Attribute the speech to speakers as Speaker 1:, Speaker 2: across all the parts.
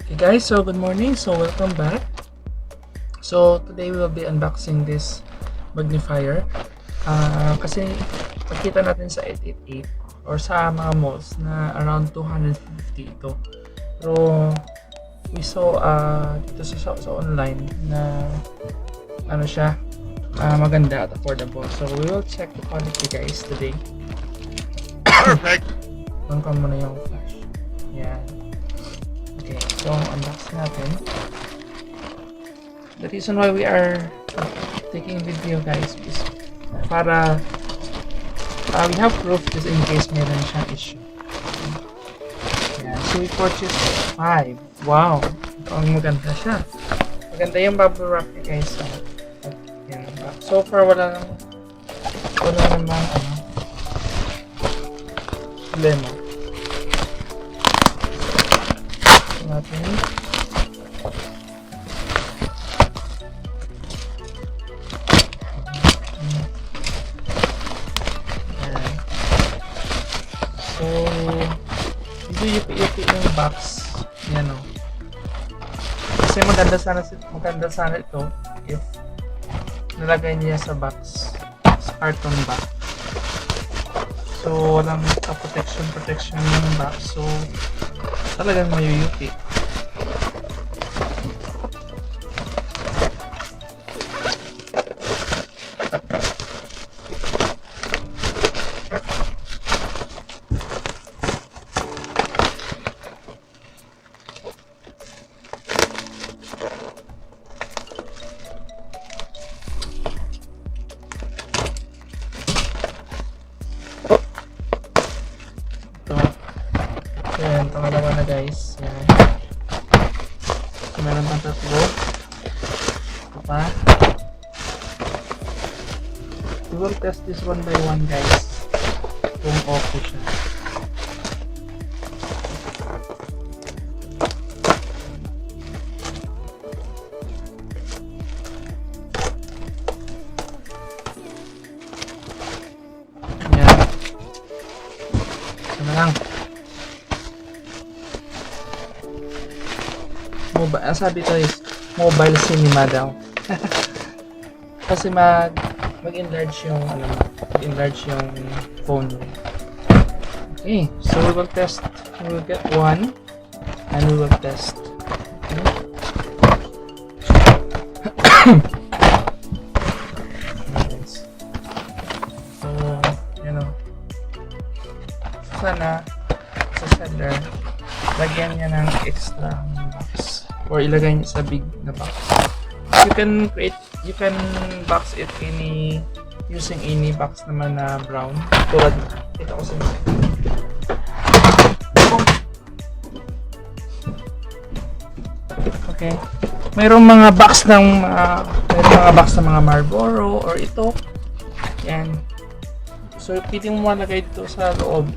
Speaker 1: Hey guys, so good morning. So welcome back. So today we will be unboxing this magnifier. Kasi nakita natin sa 888 or sa mga malls na around 250 ito. Pero we saw dito sa online na ano siya, maganda at affordable. So we will check the quality guys today.
Speaker 2: Perfect.
Speaker 1: On ko muna yung flash. Yan. Okay, so unbox natin. The reason why we are taking video guys is para we have proof just in case meron siyang issue. Yeah, so we purchased 5. Wow! Ito ang maganda siya. Maganda yung bubble wrap niya guys. Yan. So far wala namang problema. Natin. So, medyo yupi-yupi yung box. Yan o. Kasi maganda sana ito if nalagay niya sa box, sa carton box. So, walang protection yung box. So, talagang mayuyupi. Yan, pangalawa na guys. Yan. So, meron pang tatlo. Ito pa. We will test this one by one guys. Kung okay siya. Yan. Ito na lang. Sabi ko is mobile cinema daw. Kasi mag-enlarge yung mag-enlarge yung phone mo. Okay, so we will test. We will get one and we will test. Okay. So, you know, sana sa seller lagyan niya ng extra box or ilagay niya sa big na box. You can box it using any box naman na brown. Tulad ito ko sa inyo. Okay. Mayroong mga box ng mga Marlboro or ito. Yan. So pwede mo malagay dito sa loob.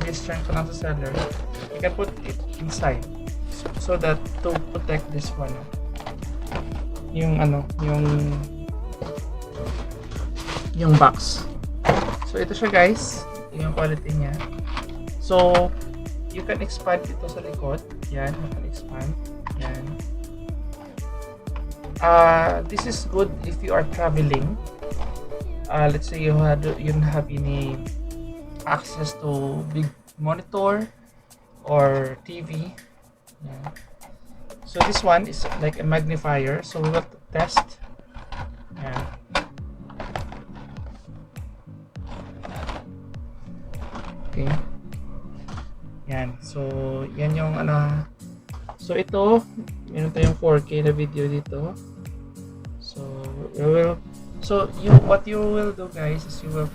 Speaker 1: This ko lang sa seller. You can put it inside so that to protect this one, yung box. So ito siya guys, yung quality niya. So you can expand ito sa likod. Yan, you can expand. Yan. This is good if you are traveling. Let's say you don't have any access to big monitor or TV. Yeah. So this one is like a magnifier. So we will test. Yeah. Okay. Yan. So yan yung So ito, meron tayong 4K na video dito. So what you will do guys is you will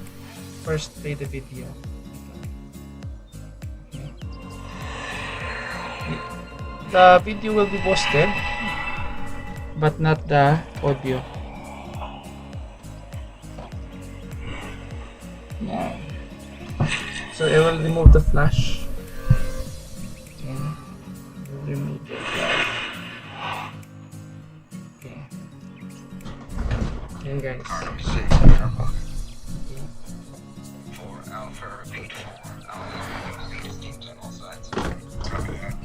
Speaker 1: first play the video. The video will be posted, but not the audio. Yeah. So I will remove the flash. Okay. Remove the flash. Okay. Okay, guys.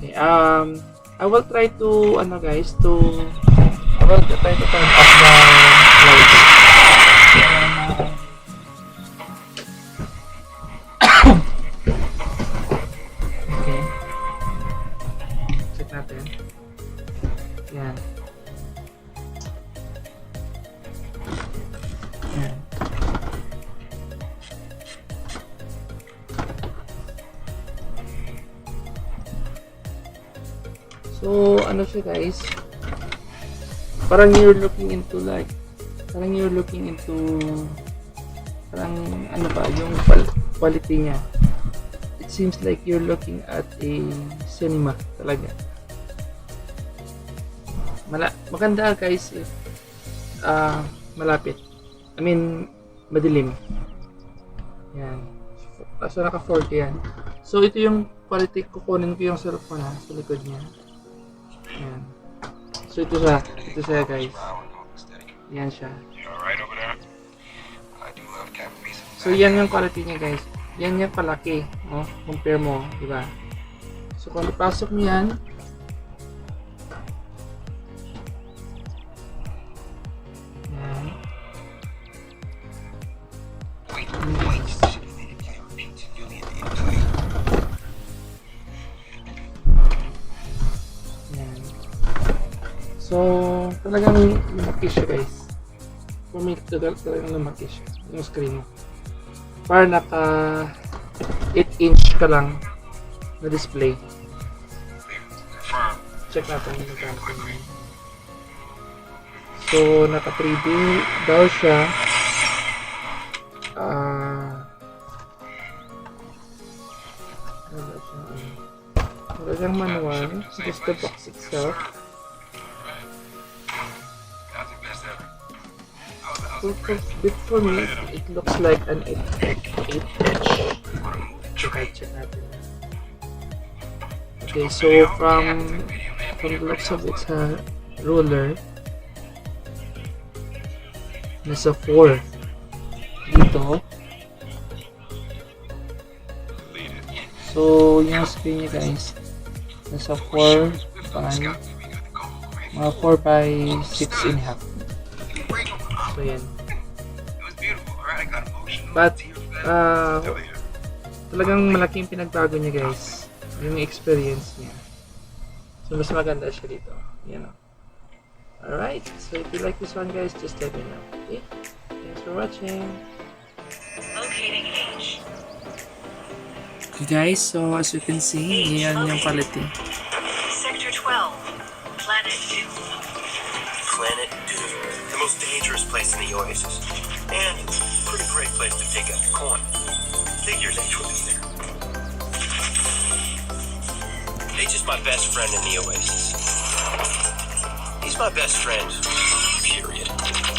Speaker 1: Okay. I will try to, ano guys, I will try to turn off the lights. Okay. Check natin. Yan. Yan. So, ano siya guys? Parang you're looking into parang ano ba, yung quality niya. It seems like you're looking at a cinema talaga. Maganda guys if malapit. I mean, madilim. Yan. So, naka 4K yan. So, ito yung quality. Kukunin ko yung cellphone sa likod niya. Yan. So, ito siya guys. Yan siya. So, yan yung quality niya guys. Yan yung palaki. Oh, compare mo, di ba? So, kung ipasok niyo yan, yan. Yan. So, talagang lumaki siya guys. For me, talagang lumaki siya. Yung screen mo. Para naka 8-inch ka lang na display. Check natin yung magkano. So, naka 3D daw siya. Wala siyang manual. Just the box itself. So for me, it looks like an 8-inch. Check natin. Okay, so from the looks of its ruler, nasa 4 dito. So yung screen niya guys, nasa 4 by mga 4 by 6.5. So yan. But talagang malaking pinagbago niya guys, yung experience niya. So mas maganda siya dito. Yan o. Alright, so if you like this one guys, just let me know. Okay? Thanks for watching.
Speaker 3: Locating H.
Speaker 1: Okay guys, so as you can see, yan yung quality.
Speaker 3: Sector 12. Planet Doom.
Speaker 4: Planet Doom. The most dangerous place in the Oasis. And a pretty great place to take out your coin. Figures H will be there. H is my best friend in the Oasis. He's my best friend, period.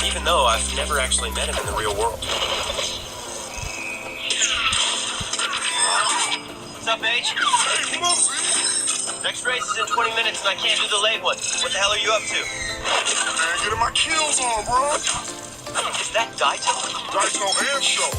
Speaker 4: Even though I've never actually met him in the real world. What's up, H? Next race is in 20 minutes and I can't do the late one. What the hell are you up to?
Speaker 2: Man, getting my kills on, bro.
Speaker 4: Is that Daito?
Speaker 2: Dice on air show.